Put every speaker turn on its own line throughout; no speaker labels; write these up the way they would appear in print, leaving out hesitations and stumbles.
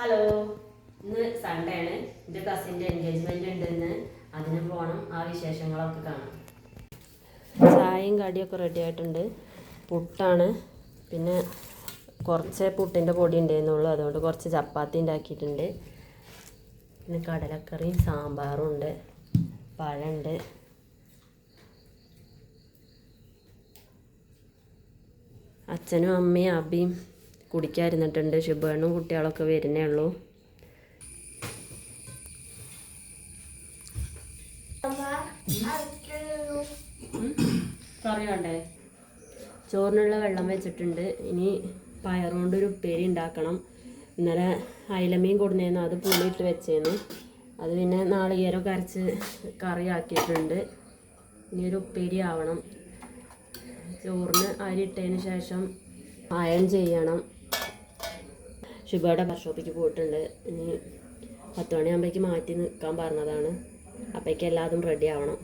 Hello, ഇന്ന് Sunday ആണ്. എൻ്റെ കസിൻ്റെ എൻഗേജ്മെൻ്റ് ഉണ്ടെന്ന്, അതിന് പോകണം. ആ വിശേഷങ്ങളൊക്കെ കാണാം. ചായയും കടിയൊക്കെ റെഡി ആയിട്ടുണ്ട്. പുട്ടാണ്, പിന്നെ കുറച്ച് പുട്ടിൻ്റെ പൊടി ഉണ്ടായിരുന്നുള്ളൂ, അതുകൊണ്ട് കുറച്ച് ചപ്പാത്തി ഉണ്ടാക്കിയിട്ടുണ്ട്. പിന്നെ കടലക്കറിയും സാമ്പാറും ഉണ്ട്, പഴമുണ്ട്. അച്ഛനും അമ്മയും അബിയും കുടിക്കാതിരുന്നിട്ടുണ്ട്. ശുഭണ്ണും കുട്ടികളൊക്കെ വരുന്നേ ഉള്ളൂ. പറയണ്ടേ, ചോറിനുള്ള വെള്ളം വെച്ചിട്ടുണ്ട്. ഇനി പയറുകൊണ്ടൊരു ഉപ്പേരി ഉണ്ടാക്കണം. ഇന്നലെ അയിലമീൻ കൊടുന്നേന്നു, അത് പുളിയിട്ട് വെച്ചേന്നു. അത് പിന്നെ നാളികേരമൊക്കെ അരച്ച് കറി ആക്കിയിട്ടുണ്ട്. ഇനി ഒരു ഉപ്പേരി ആവണം. ചോറിന് അരി ഇട്ടതിന് ശേഷം അയൺ ചെയ്യണം. ശുഭയുടെ വർക്ക്ഷോപ്പിലേക്ക് പോയിട്ടുണ്ട്. ഇനി 10 മണിയാകുമ്പോഴേക്ക് മാറ്റി നിൽക്കാൻ പറഞ്ഞതാണ്. അപ്പോഴേക്ക് എല്ലാതും റെഡി ആവണം.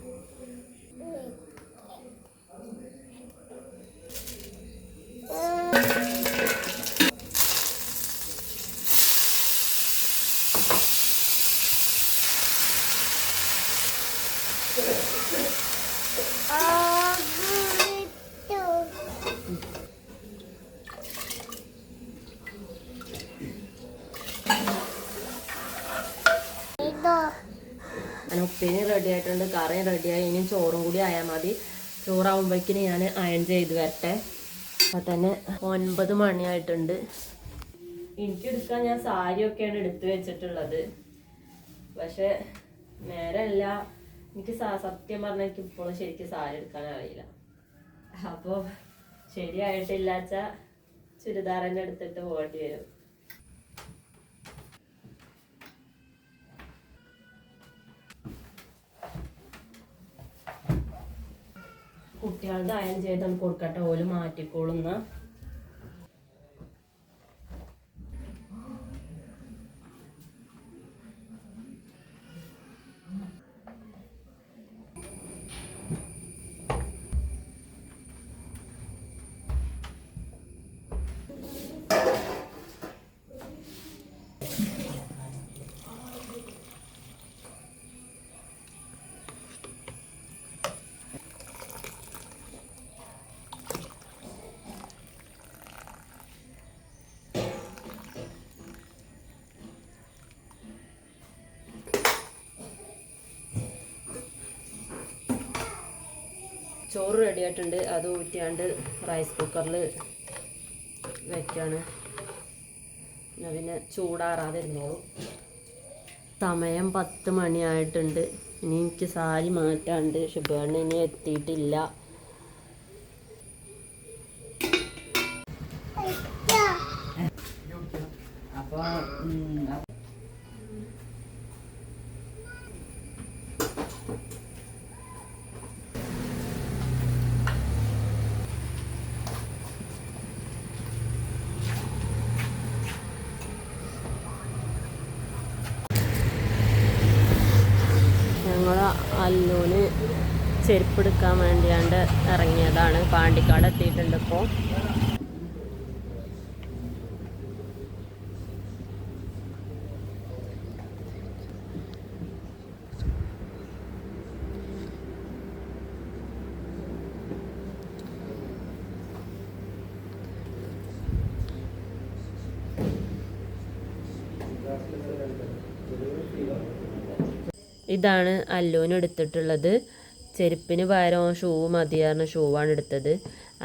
അങ്ങനെ ഉപ്പേരി റെഡി ആയിട്ടുണ്ട്, കറിയും റെഡിയായി. ഇനി ചോറും കൂടി ആയാൽ മതി. ചോറാവുമ്പോഴേക്കിന് ഞാൻ അയൺ ചെയ്ത് വരട്ടെ. അപ്പം തന്നെ 9 മണിയായിട്ടുണ്ട്. എനിക്കെടുക്കാൻ ഞാൻ സാരിയൊക്കെയാണ് എടുത്തു വെച്ചിട്ടുള്ളത്. പക്ഷെ നേരമല്ല, എനിക്ക് സത്യം പറഞ്ഞാൽ എനിക്ക് ഇപ്പോഴും ശരിക്കും സാരി എടുക്കാൻ അറിയില്ല. അപ്പോൾ ശരിയായിട്ടില്ലാച്ച ചുരിദാർ തന്നെ എടുത്തിട്ട് പോകേണ്ടി വരും. കുട്ടികളുടെ അയൺ ചെയ്ത് നമുക്ക് കൊടുക്കട്ടെ, ഓല് മാറ്റിക്കോളുന്ന. ചോറ് റെഡി ആയിട്ടുണ്ട്. അത് ഊറ്റിയാണ്ട് റൈസ് കുക്കറിൽ വെക്കാണ്. പിന്നെ ചൂടാറാതിരുന്നോളൂ. സമയം 10 മണിയായിട്ടുണ്ട്. ഇനി എനിക്ക് സാരി മാറ്റാണ്ട്. ശുഭണ്ണ ഇനി എത്തിയിട്ടില്ല. അപ്പോൾ ഞങ്ങൾ അല്ലൂന് ചെരുപ്പെടുക്കാൻ വേണ്ടിയാണ്ട് ഇറങ്ങിയതാണ്. പാണ്ടിക്കാട് എത്തിയിട്ടുണ്ട്. ഇപ്പോൾ ഇതാണ് അല്ലൂന് എടുത്തിട്ടുള്ളത്. ചെരുപ്പിന് പകരം ഷൂ മതിയായിരുന്ന ഷൂവാണ് എടുത്തത്.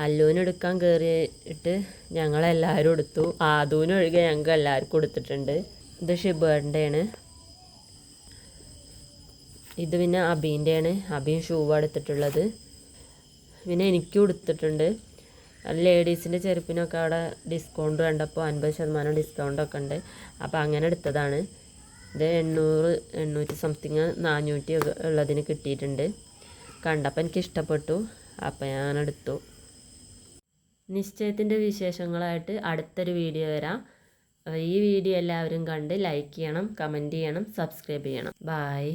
അല്ലൂന് എടുക്കാൻ കയറിയിട്ട് ഞങ്ങളെല്ലാവരും എടുത്തു. ആദൂനൊഴികെ ഞങ്ങൾക്ക് എല്ലാവർക്കും എടുത്തിട്ടുണ്ട്. ഇത് ഷിബേറിൻ്റെയാണ്. ഇത് പിന്നെ അബീൻ്റെയാണ്. അബീൻ ഷൂവാണ് എടുത്തിട്ടുള്ളത്. പിന്നെ എനിക്കും എടുത്തിട്ടുണ്ട്. ലേഡീസിൻ്റെ ചെരുപ്പിനൊക്കെ അവിടെ ഡിസ്കൗണ്ട് കണ്ടപ്പോൾ 50% ഡിസ്കൗണ്ടൊക്കെ ഉണ്ട്. അപ്പോൾ അങ്ങനെ എടുത്തതാണ്. ഇത് 800 സംതിങ് 400 ഉള്ളതിന് കിട്ടിയിട്ടുണ്ട്. കണ്ടപ്പോൾ എനിക്ക് ഇഷ്ടപ്പെട്ടു, അപ്പോൾ ഞാനെടുത്തു. നിശ്ചയത്തിൻ്റെ വിശേഷങ്ങളായിട്ട് അടുത്തൊരു വീഡിയോ വരാം. ഈ വീഡിയോ എല്ലാവരും കണ്ട് ലൈക്ക് ചെയ്യണം, കമൻറ്റ് ചെയ്യണം, സബ്സ്ക്രൈബ് ചെയ്യണം. ബായ്.